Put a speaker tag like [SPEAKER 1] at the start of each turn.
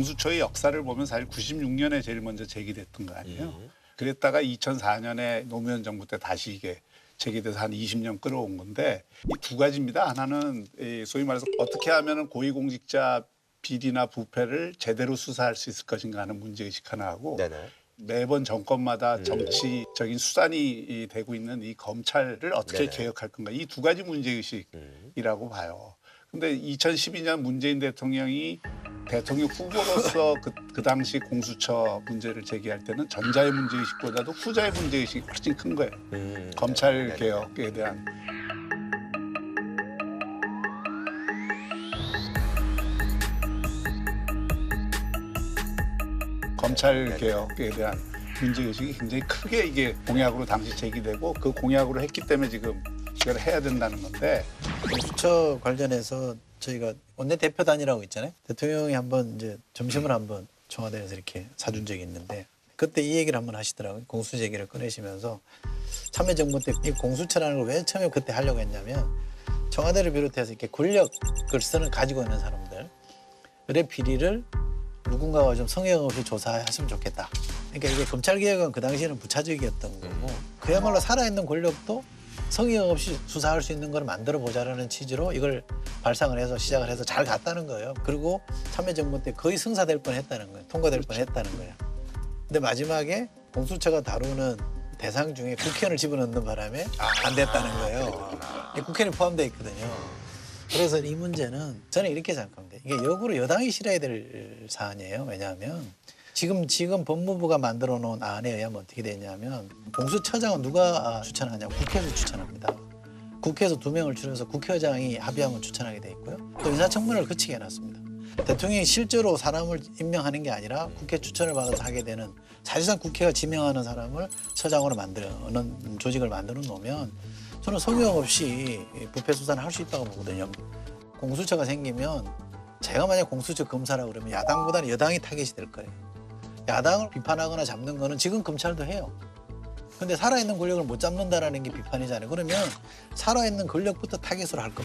[SPEAKER 1] 공수처의 역사를 보면 사실 96년에 제일 먼저 제기됐던 거 아니에요. 그랬다가 2004년에 노무현 정부 때 다시 이게 제기돼서 한 20년 끌어온 건데 이 두 가지입니다. 하나는 소위 말해서 어떻게 하면 고위공직자 비리나 부패를 제대로 수사할 수 있을 것인가 하는 문제의식 하나하고
[SPEAKER 2] 네네.
[SPEAKER 1] 매번 정권마다 정치적인 수단이 되고 있는 이 검찰을 어떻게
[SPEAKER 2] 네네.
[SPEAKER 1] 개혁할 건가 이 두 가지 문제의식이라고 봐요. 근데 2012년 문재인 대통령이 대통령 후보로서 그 당시 공수처 문제를 제기할 때는 전자의 문제의식보다도 후자의 문제의식이 훨씬 큰 거예요. 검찰
[SPEAKER 2] 네네.
[SPEAKER 1] 개혁에 대한. 검찰 개혁에 대한 문제의식이 굉장히 크게 이게 공약으로 당시 제기되고 그 공약으로 했기 때문에 지금 이걸 해야 된다는 건데
[SPEAKER 3] 공수처 관련해서 저희가 원내대표단이라고 있잖아요. 대통령이 한번 이제 점심을 한번 청와대에서 이렇게 사준 적이 있는데 그때 이 얘기를 한번 하시더라고요. 공수처 얘기를 꺼내시면서 참여정부 때 이 공수처라는 걸 왜 처음에 그때 하려고 했냐면 청와대를 비롯해서 이렇게 권력을 가지고 있는 사람들의 비리를 누군가가 좀 성역 없이 조사했으면 좋겠다. 그러니까 이게 검찰개혁은 그 당시에는 부차적이었던 거고 그야말로 살아있는 권력도 성역 없이 수사할 수 있는 걸 만들어 보자라는 취지로 이걸 발상을 해서 시작을 해서 잘 갔다는 거예요. 그리고 참여정부 때 거의 승사될 뻔했다는 거예요. 통과될 뻔했다는 거예요. 근데 마지막에 공수처가 다루는 대상 중에 국회의원을 집어넣는 바람에 안 됐다는 거예요. 국회의원이 포함되어 있거든요. 그래서 이 문제는 저는 이렇게 생각합니다. 이게 역으로 여당이 실어야 될 사안이에요. 왜냐하면 지금 법무부가 만들어 놓은 안에 의하면 어떻게 되냐면 공수처장은 누가 추천하냐? 국회에서 추천합니다. 국회에서 2명을 추려서 국회의장이 합의하면 추천하게 돼 있고요. 또 인사청문회를 거치게 해놨습니다. 대통령이 실제로 사람을 임명하는 게 아니라 국회 추천을 받아서 하게 되는 사실상 국회가 지명하는 사람을 처장으로 만드는 조직을 만들어 놓으면 저는 성역 없이 부패 수사를 할 수 있다고 보거든요. 공수처가 생기면 제가 만약 공수처 검사라 그러면 야당보다는 여당이 타겟이 될 거예요. 야당을 비판하거나 잡는 거는 지금 검찰도 해요. 근데 살아있는 권력을 못 잡는다라는 게 비판이잖아요. 그러면 살아있는 권력부터 타겟으로 할 겁니다.